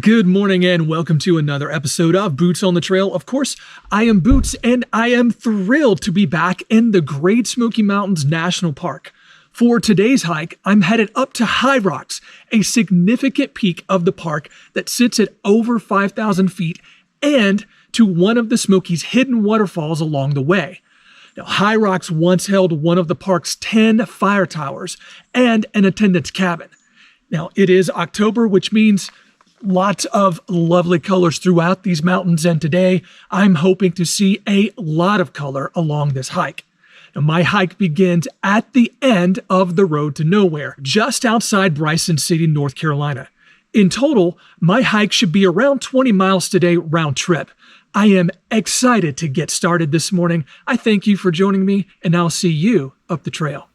Good morning and welcome to another episode of Boots on the Trail. Of course, I am Boots and I am thrilled to be back in the Great Smoky Mountains National Park. For today's hike, I'm headed up to High Rocks, a significant peak of the park that sits at over 5,000 feet, and to one of the Smokies' hidden waterfalls along the way. Now, High Rocks once held one of the park's 10 fire towers and an attendance cabin. Now, it is October, which means lots of lovely colors throughout these mountains, and today I'm hoping to see a lot of color along this hike. Now, my hike begins at the end of the road to nowhere, just outside Bryson City, North Carolina. In total, my hike should be around 20 miles today round trip. I am excited to get started this morning. I thank you for joining me, and I'll see you up the trail.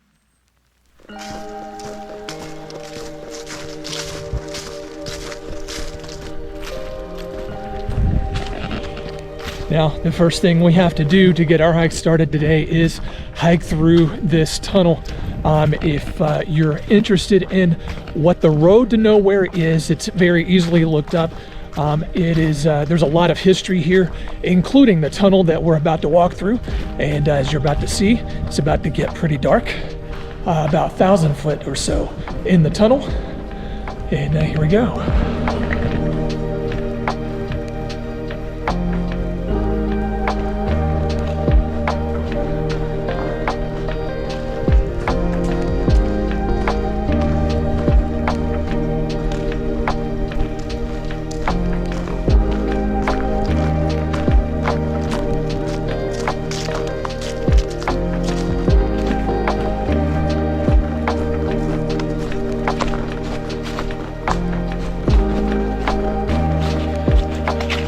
Now, the first thing we have to do to get our hike started today is hike through this tunnel. If you're interested in what the road to nowhere is, it's very easily looked up. There's a lot of history here, including the tunnel that we're about to walk through. And as you're about to see, it's about to get pretty dark, about 1,000 foot or so in the tunnel. And here we go.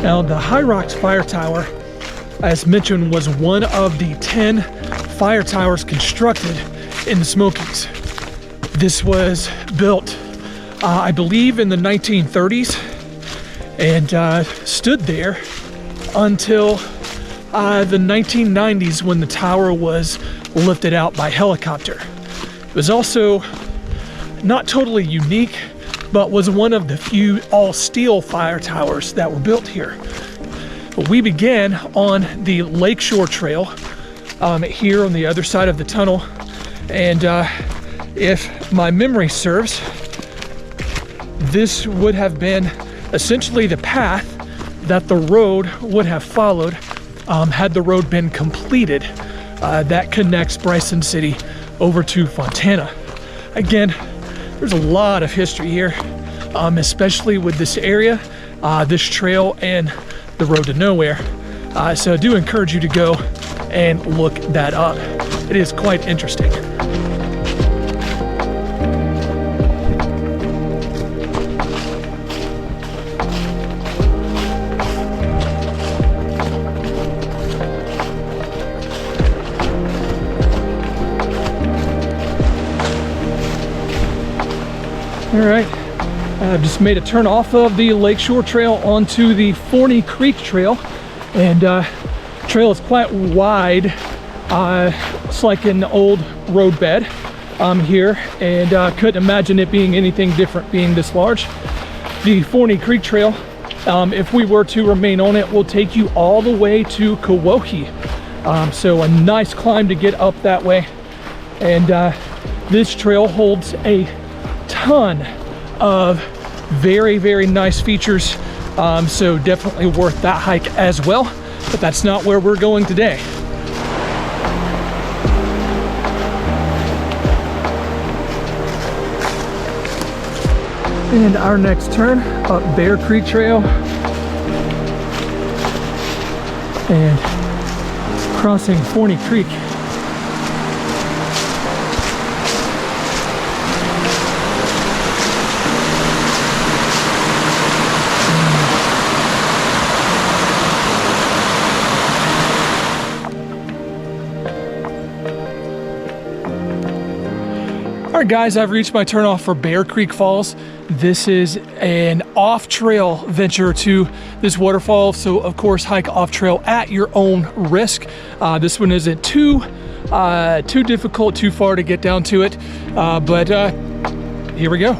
Now, the High Rocks Fire Tower, as mentioned, was one of the 10 fire towers constructed in the Smokies. This was built, I believe, in the 1930s and stood there until the 1990s when the tower was lifted out by helicopter. It was also not totally unique, but was one of the few all-steel fire towers that were built here. We began on the Lakeshore Trail here on the other side of the tunnel, and if my memory serves, this would have been essentially the path that the road would have followed had the road been completed that connects Bryson City over to Fontana. Again, there's a lot of history here, especially with this area, this trail, and the road to nowhere. So I do encourage you to go and look that up. It is quite interesting. All right, I've just made a turn off of the Lakeshore Trail onto the Forney Creek Trail, and trail is quite wide. It's like an old roadbed here, and couldn't imagine it being anything different being this large. The Forney Creek Trail, if we were to remain on it, will take you all the way to Kewaukee. So a nice climb to get up that way, and this trail holds a ton of very, very nice features, so definitely worth that hike as well, but that's not where we're going today. And our next turn up Bear Creek Trail and crossing Forney Creek. All right, guys, I've reached my turnoff for Bear Creek Falls. This is an off-trail venture to this waterfall, so of course hike off-trail at your own risk. This one isn't too difficult, too far to get down to it, but here we go.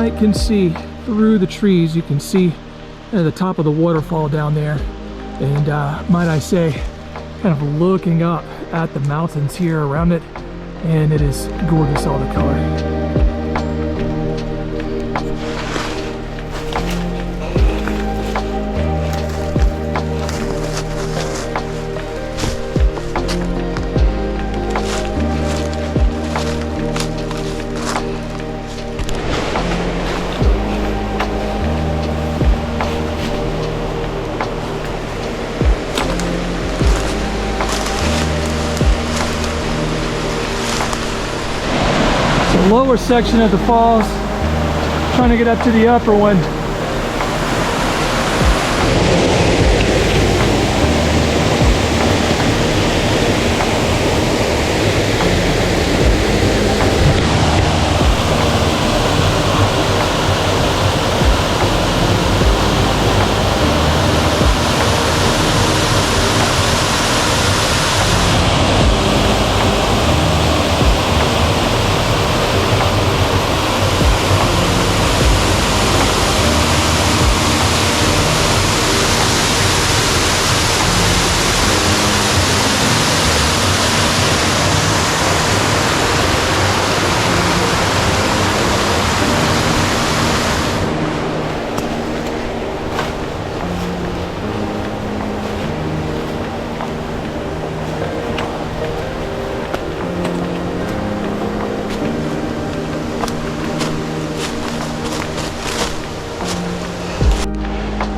might can see through the trees, you can see the top of the waterfall down there. And might I say, kind of looking up at the mountains here around it, and it is gorgeous, all the color. Lower section of the falls, trying to get up to the upper one.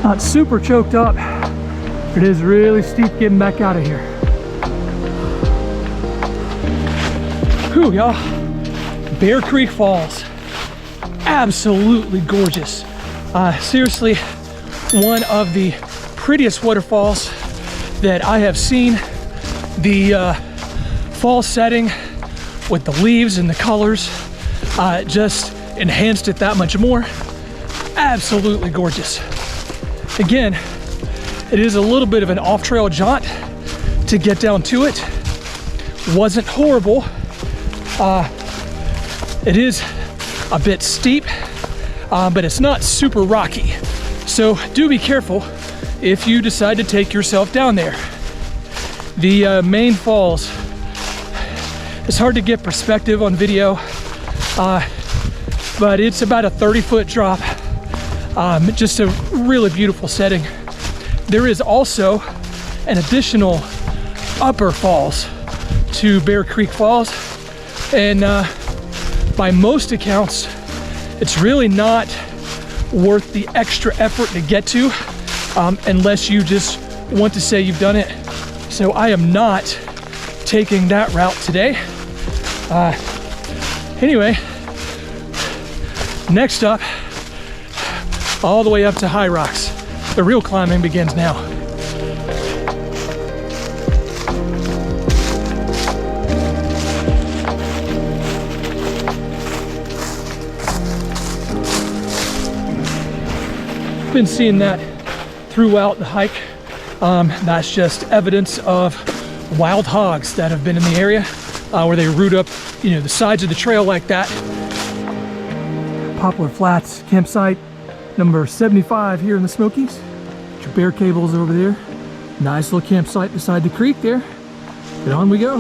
Not super choked up. It is really steep getting back out of here. Whew, y'all. Bear Creek Falls. Absolutely gorgeous. Seriously, one of the prettiest waterfalls that I have seen. The fall setting with the leaves and the colors just enhanced it that much more. Absolutely gorgeous. Again, it is a little bit of an off-trail jaunt to get down to it. Wasn't horrible. It is a bit steep, but it's not super rocky. So do be careful if you decide to take yourself down there. The main falls, it's hard to get perspective on video, but it's about a 30-foot drop. Just a really beautiful setting. There is also an additional upper falls to Bear Creek Falls, and by most accounts, it's really not worth the extra effort to get to unless you just want to say you've done it. So I am not taking that route today. Anyway, next up, all the way up to High Rocks. The real climbing begins now. Been seeing that throughout the hike. That's just evidence of wild hogs that have been in the area where they root up, the sides of the trail like that. Poplar Flats campsite number 75 here in the Smokies. Your bear cables over there. Nice little campsite beside the creek there. And on we go.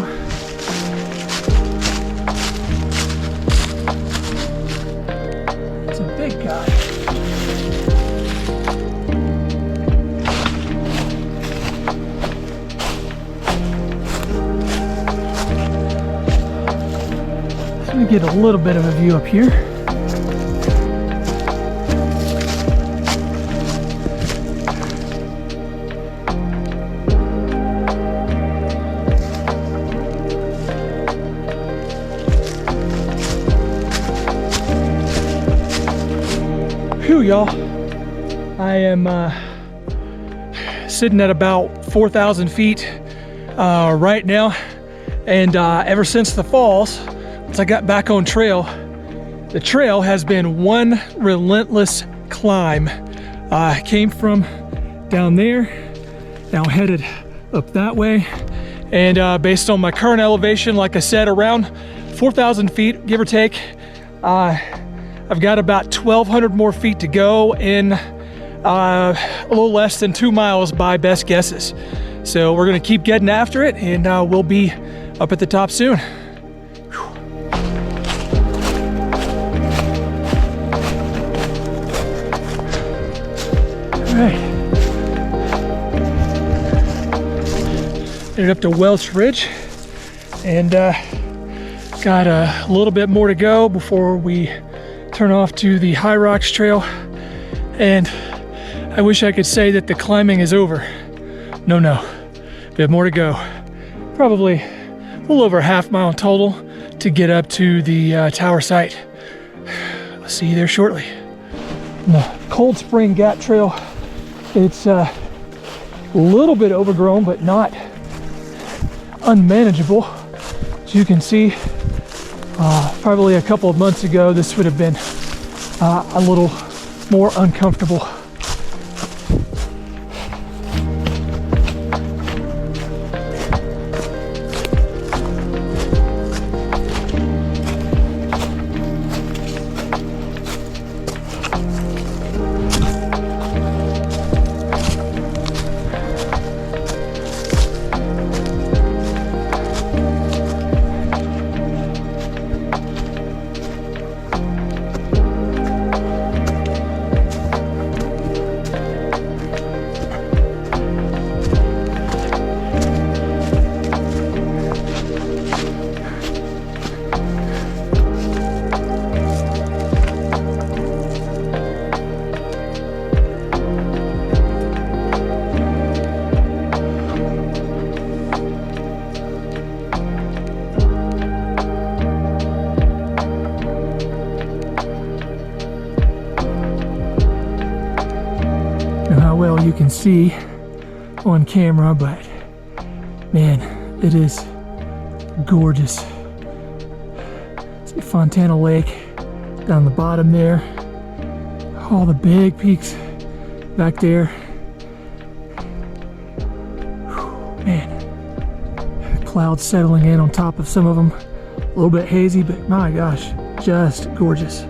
It's a big guy. Let me get a little bit of a view up here. Whew, y'all. I am sitting at about 4,000 feet right now, and ever since the falls, once I got back on trail, the trail has been one relentless climb. I came from down there, now headed up that way, and based on my current elevation, like I said, around 4,000 feet, give or take, I've got about 1,200 more feet to go in a little less than 2 miles by best guesses. So we're gonna keep getting after it, and we'll be up at the top soon. All right. Made it up to Welch Ridge, and got a little bit more to go before we turn off to the High Rocks Trail. And I wish I could say that the climbing is over. No, a bit more to go. Probably a little over a half mile total to get up to the tower site. I'll see you there shortly. The Cold Spring Gap Trail, it's a little bit overgrown, but not unmanageable. As you can see, probably a couple of months ago, this would have been a little more uncomfortable. Well, you can see on camera, but man, it is gorgeous. See Fontana Lake down the bottom there, all the big peaks back there. Whew, man, clouds settling in on top of some of them, a little bit hazy, but my gosh, just gorgeous.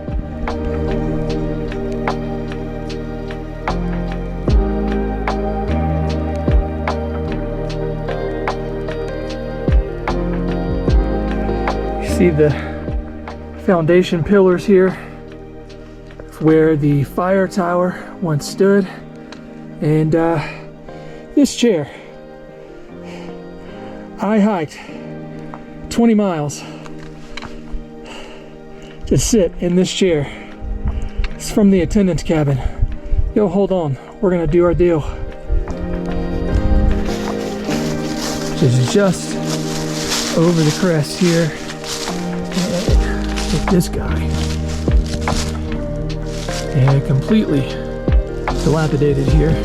See the foundation pillars here where the fire tower once stood, and this chair, I hiked 20 miles to sit in this chair. It's from the attendant's cabin. Yo, hold on, we're gonna do our deal. Which is just over the crest here. With this guy, and completely dilapidated here.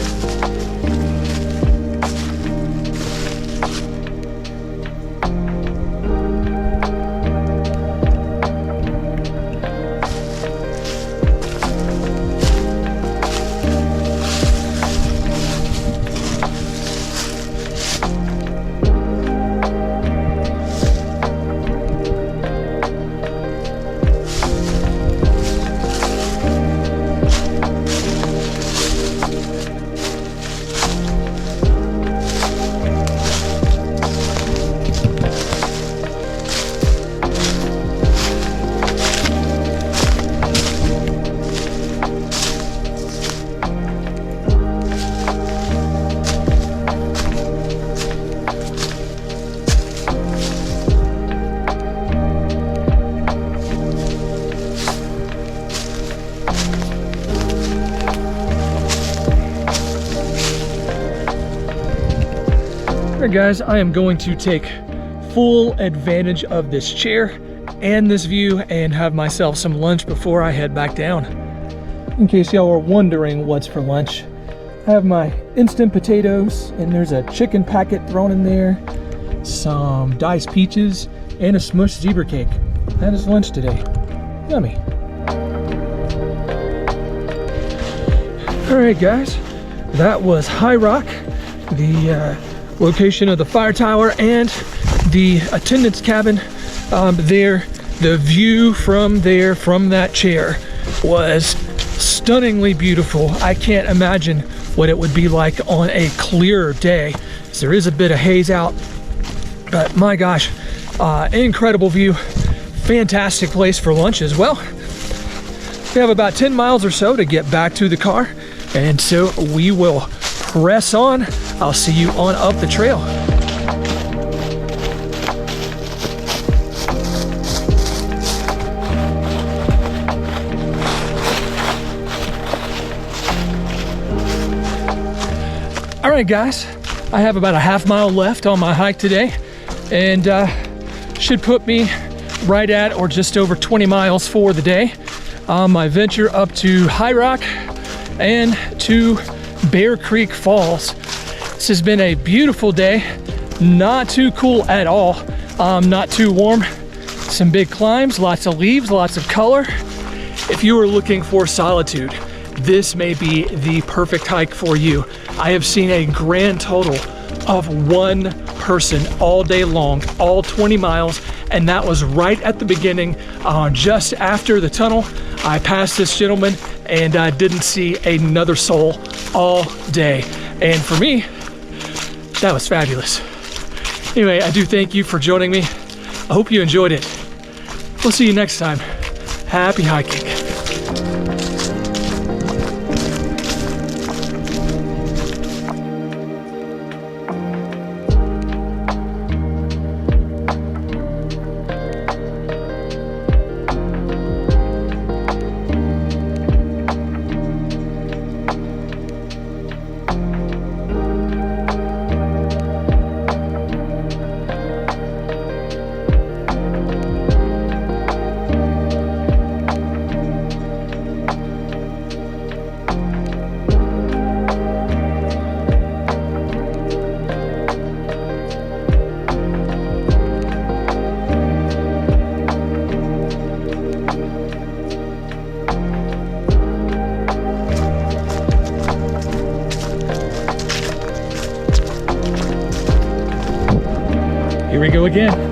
Alright guys, I am going to take full advantage of this chair and this view and have myself some lunch before I head back down. In case y'all are wondering what's for lunch, I have my instant potatoes, and there's a chicken packet thrown in there, some diced peaches, and a smushed zebra cake. That is lunch today. Yummy. Alright guys, that was High Rock, the location of the fire tower and the attendant's cabin. The view from there, from that chair, was stunningly beautiful. I can't imagine what it would be like on a clear day. There is a bit of haze out, but my gosh, incredible view. Fantastic place for lunch as well. We have about 10 miles or so to get back to the car, and so we will press on. I'll see you on up the trail. All right, guys, I have about a half mile left on my hike today, and should put me right at or just over 20 miles for the day. My venture up to High Rock and to Bear Creek Falls. This has been a beautiful day, not too cool at all, not too warm. Some big climbs, lots of leaves, lots of color. If you are looking for solitude, this may be the perfect hike for you. I have seen a grand total of one person all day long, all 20 miles, and that was right at the beginning, just after the tunnel. I passed this gentleman and I didn't see another soul all day. And for me, that was fabulous. Anyway, I do thank you for joining me. I hope you enjoyed it. We'll see you next time. Happy hiking. Here we go again.